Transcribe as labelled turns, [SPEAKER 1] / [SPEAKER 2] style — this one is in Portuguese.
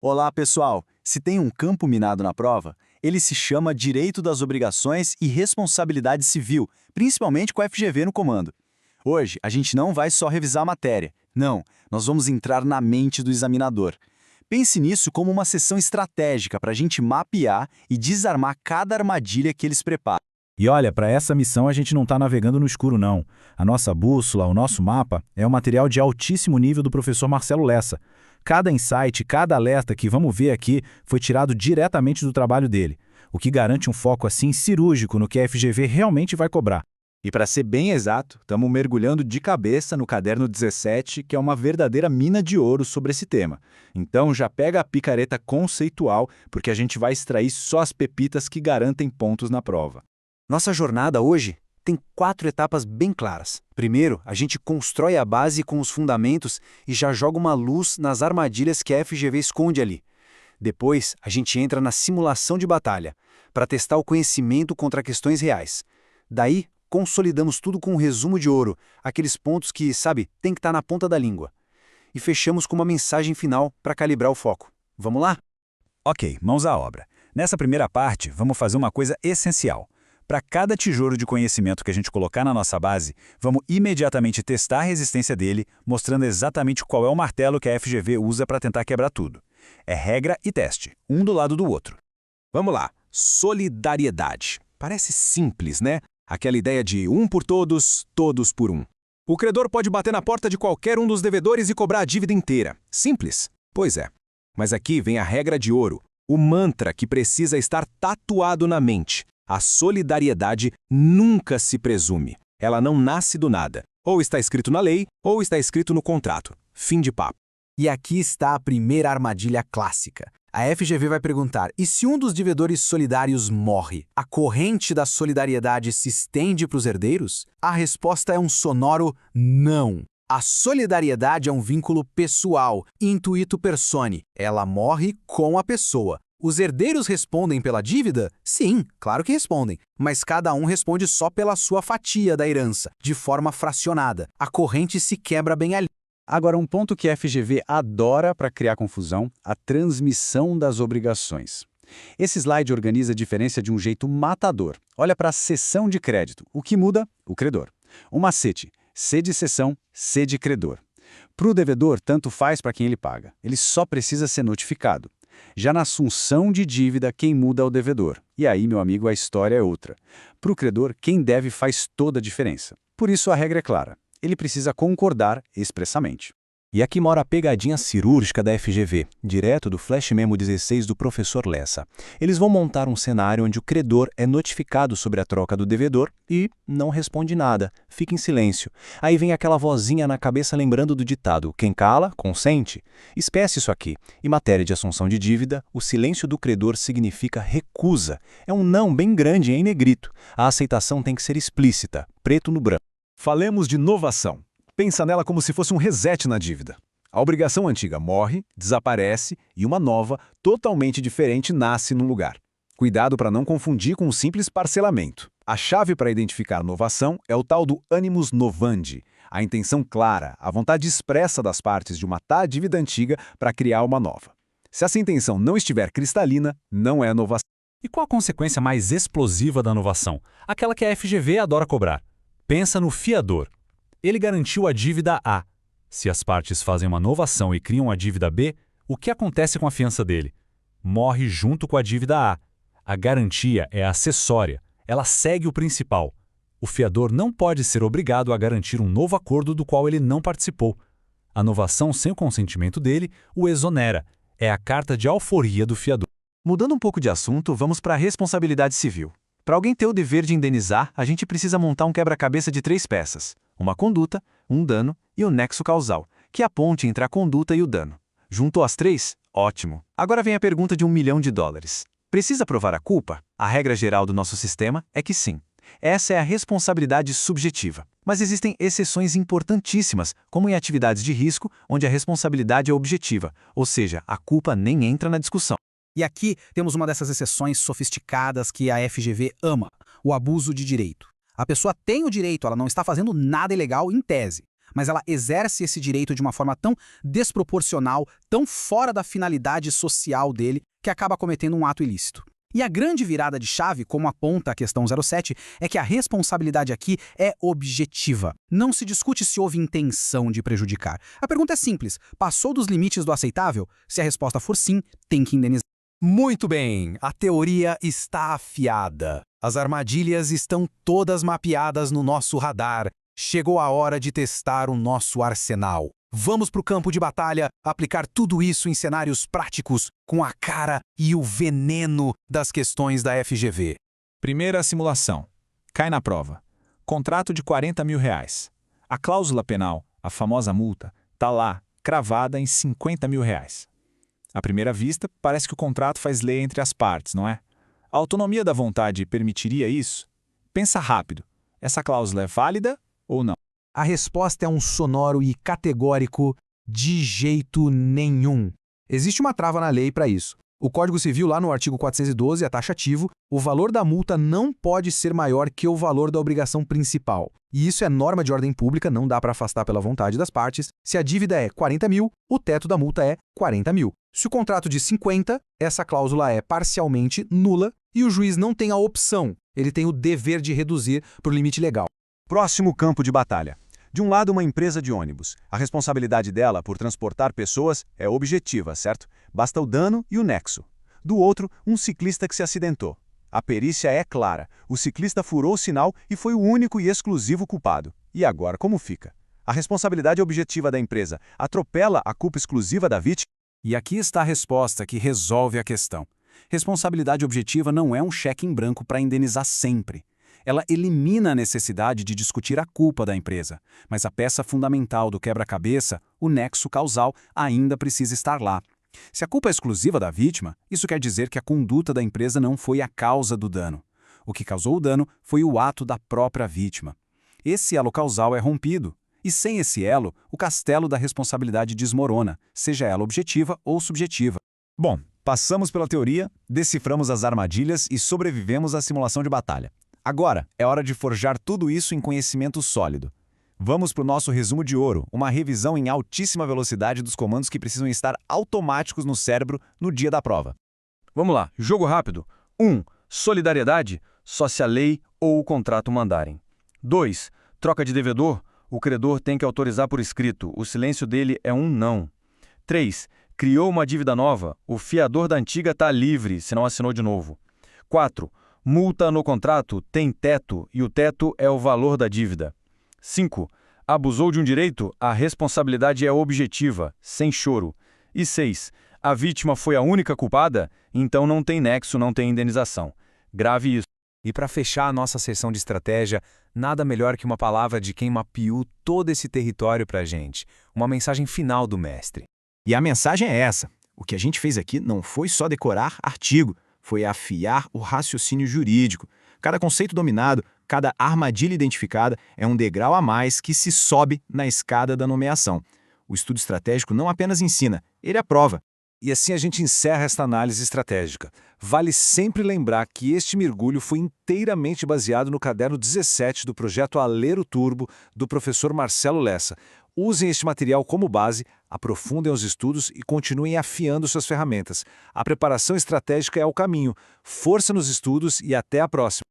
[SPEAKER 1] Olá, pessoal! Se tem um campo minado na prova, ele se chama Direito das Obrigações e Responsabilidade Civil, principalmente com a FGV no comando. Hoje, a gente não vai só revisar a matéria. Não, nós vamos entrar na mente do examinador. Pense nisso como uma sessão estratégica para a gente mapear e desarmar cada armadilha que eles preparam.
[SPEAKER 2] E olha, para essa missão a gente não está navegando no escuro, não. A nossa bússola, o nosso mapa, é um material de altíssimo nível do professor Marcelo Lessa. Cada insight, cada alerta que vamos ver aqui foi tirado diretamente do trabalho dele, o que garante um foco assim cirúrgico no que a FGV realmente vai cobrar.
[SPEAKER 3] E para ser bem exato, estamos mergulhando de cabeça no caderno 17, que é uma verdadeira mina de ouro sobre esse tema. Então já pega a picareta conceitual, porque a gente vai extrair só as pepitas que garantem pontos na prova.
[SPEAKER 4] Nossa jornada hoje tem 4 etapas bem claras. Primeiro, a gente constrói a base com os fundamentos e já joga uma luz nas armadilhas que a FGV esconde ali. Depois, a gente entra na simulação de batalha, para testar o conhecimento contra questões reais. Daí, consolidamos tudo com um resumo de ouro, aqueles pontos que, sabe, tem que estar na ponta da língua. E fechamos com uma mensagem final para calibrar o foco. Vamos lá?
[SPEAKER 2] Ok, mãos à obra. Nessa primeira parte, vamos fazer uma coisa essencial. Para cada tijolo de conhecimento que a gente colocar na nossa base, vamos imediatamente testar a resistência dele, mostrando exatamente qual é o martelo que a FGV usa para tentar quebrar tudo. É regra e teste, um do lado do outro.
[SPEAKER 5] Vamos lá, solidariedade. Parece simples, né? Aquela ideia de um por todos, todos por um. O credor pode bater na porta de qualquer um dos devedores e cobrar a dívida inteira. Simples? Pois é. Mas aqui vem a regra de ouro, o mantra que precisa estar tatuado na mente. A solidariedade nunca se presume. Ela não nasce do nada. Ou está escrito na lei, ou está escrito no contrato. Fim de papo.
[SPEAKER 6] E aqui está a primeira armadilha clássica. A FGV vai perguntar, e se um dos devedores solidários morre, a corrente da solidariedade se estende para os herdeiros? A resposta é um sonoro não. A solidariedade é um vínculo pessoal, intuito persone. Ela morre com a pessoa. Os herdeiros respondem pela dívida? Sim, claro que respondem. Mas cada um responde só pela sua fatia da herança, de forma fracionada. A corrente se quebra bem ali.
[SPEAKER 3] Agora, um ponto que a FGV adora para criar confusão, a transmissão das obrigações. Esse slide organiza a diferença de um jeito matador. Olha para a cessão de crédito. O que muda? O credor. Um macete. C de cessão, C de credor. Para o devedor, tanto faz para quem ele paga. Ele só precisa ser notificado. Já na assunção de dívida, quem muda é o devedor. E aí, meu amigo, a história é outra. Para o credor, quem deve faz toda a diferença. Por isso, a regra é clara. Ele precisa concordar expressamente.
[SPEAKER 5] E aqui mora a pegadinha cirúrgica da FGV, direto do Flash Memo 16 do professor Lessa. Eles vão montar um cenário onde o credor é notificado sobre a troca do devedor e não responde nada, fica em silêncio. Aí vem aquela vozinha na cabeça lembrando do ditado, quem cala, consente. Espécie isso aqui. Em matéria de assunção de dívida, o silêncio do credor significa recusa. É um não bem grande em negrito. A aceitação tem que ser explícita, preto no branco.
[SPEAKER 7] Falemos de novação. Pensa nela como se fosse um reset na dívida. A obrigação antiga morre, desaparece e uma nova, totalmente diferente, nasce no lugar. Cuidado para não confundir com um simples parcelamento. A chave para identificar novação é o tal do animus novandi, a intenção clara, a vontade expressa das partes de matar a dívida antiga para criar uma nova. Se essa intenção não estiver cristalina, não é novação.
[SPEAKER 2] E qual a consequência mais explosiva da novação? Aquela que a FGV adora cobrar. Pensa no fiador. Ele garantiu a dívida A. Se as partes fazem uma novação e criam a dívida B, o que acontece com a fiança dele? Morre junto com a dívida A. A garantia é acessória, ela segue o principal. O fiador não pode ser obrigado a garantir um novo acordo do qual ele não participou. A novação sem o consentimento dele o exonera. É a carta de alforria do fiador.
[SPEAKER 4] Mudando um pouco de assunto, vamos para a responsabilidade civil. Para alguém ter o dever de indenizar, a gente precisa montar um quebra-cabeça de 3 peças. Uma conduta, um dano e o nexo causal, que é a ponte entre a conduta e o dano. Juntou as 3? Ótimo. Agora vem a pergunta de $1 milhão. Precisa provar a culpa? A regra geral do nosso sistema é que sim. Essa é a responsabilidade subjetiva. Mas existem exceções importantíssimas, como em atividades de risco, onde a responsabilidade é objetiva, ou seja, a culpa nem entra na discussão.
[SPEAKER 6] E aqui temos uma dessas exceções sofisticadas que a FGV ama, o abuso de direito. A pessoa tem o direito, ela não está fazendo nada ilegal em tese. mas ela exerce esse direito de uma forma tão desproporcional, tão fora da finalidade social dele, que acaba cometendo um ato ilícito. E a grande virada de chave, como aponta a questão 07, é que a responsabilidade aqui é objetiva. Não se discute se houve intenção de prejudicar. A pergunta é simples: passou dos limites do aceitável? Se a resposta for sim, tem que indenizar. Muito bem, a teoria está afiada. As armadilhas estão todas mapeadas no nosso radar. Chegou a hora de testar o nosso arsenal. Vamos para o campo de batalha, aplicar tudo isso em cenários práticos, com a cara e o veneno das questões da FGV.
[SPEAKER 7] Primeira simulação. Cai na prova. Contrato de R$40 mil. A cláusula penal, a famosa multa, está lá, cravada em R$50 mil. À primeira vista, parece que o contrato faz lei entre as partes, não é? A autonomia da vontade permitiria isso? Pensa rápido. Essa cláusula é válida ou não?
[SPEAKER 6] A resposta é um sonoro e categórico de jeito nenhum. Existe uma trava na lei para isso. O Código Civil, lá no artigo 412, é taxativo, o valor da multa não pode ser maior que o valor da obrigação principal. E isso é norma de ordem pública, não dá para afastar pela vontade das partes. Se a dívida é 40 mil, o teto da multa é 40 mil. Se o contrato de 50, essa cláusula é parcialmente nula e o juiz não tem a opção, ele tem o dever de reduzir para o limite legal.
[SPEAKER 3] Próximo campo de batalha. De um lado, uma empresa de ônibus. A responsabilidade dela por transportar pessoas é objetiva, certo? Basta o dano e o nexo. Do outro, um ciclista que se acidentou. A perícia é clara. O ciclista furou o sinal e foi o único e exclusivo culpado. E agora, como fica? A responsabilidade objetiva da empresa atropela a culpa exclusiva da vítima?
[SPEAKER 6] E aqui está a resposta que resolve a questão. Responsabilidade objetiva não é um cheque em branco para indenizar sempre. Ela elimina a necessidade de discutir a culpa da empresa, mas a peça fundamental do quebra-cabeça, o nexo causal, ainda precisa estar lá. Se a culpa é exclusiva da vítima, isso quer dizer que a conduta da empresa não foi a causa do dano. O que causou o dano foi o ato da própria vítima. Esse elo causal é rompido, e sem esse elo, o castelo da responsabilidade desmorona, seja ela objetiva ou subjetiva.
[SPEAKER 7] Bom, passamos pela teoria, deciframos as armadilhas e sobrevivemos à simulação de batalha. Agora, é hora de forjar tudo isso em conhecimento sólido. Vamos para o nosso resumo de ouro, uma revisão em altíssima velocidade dos comandos que precisam estar automáticos no cérebro no dia da prova.
[SPEAKER 8] Vamos lá, jogo rápido. 1. Solidariedade, só se a lei ou o contrato mandarem. 2. Troca de devedor, o credor tem que autorizar por escrito, o silêncio dele é um não. 3. Criou uma dívida nova, o fiador da antiga está livre, se não assinou de novo. 4. Multa no contrato tem teto e o teto é o valor da dívida. 5. Abusou de um direito, a responsabilidade é objetiva, sem choro. E 6. A vítima foi a única culpada, então não tem nexo, não tem indenização. Grave isso.
[SPEAKER 5] E para fechar a nossa sessão de estratégia, nada melhor que uma palavra de quem mapeou todo esse território para a gente. Uma mensagem final do mestre.
[SPEAKER 1] E a mensagem é essa. O que a gente fez aqui não foi só decorar artigo, foi afiar o raciocínio jurídico. Cada conceito dominado, cada armadilha identificada é um degrau a mais que se sobe na escada da nomeação. O estudo estratégico não apenas ensina, ele aprova.
[SPEAKER 3] E assim a gente encerra esta análise estratégica. Vale sempre lembrar que este mergulho foi inteiramente baseado no caderno 17 do projeto Alero Turbo, do professor Marcelo Lessa. Usem este material como base, aprofundem os estudos e continuem afiando suas ferramentas. A preparação estratégica é o caminho. Força nos estudos e até a próxima!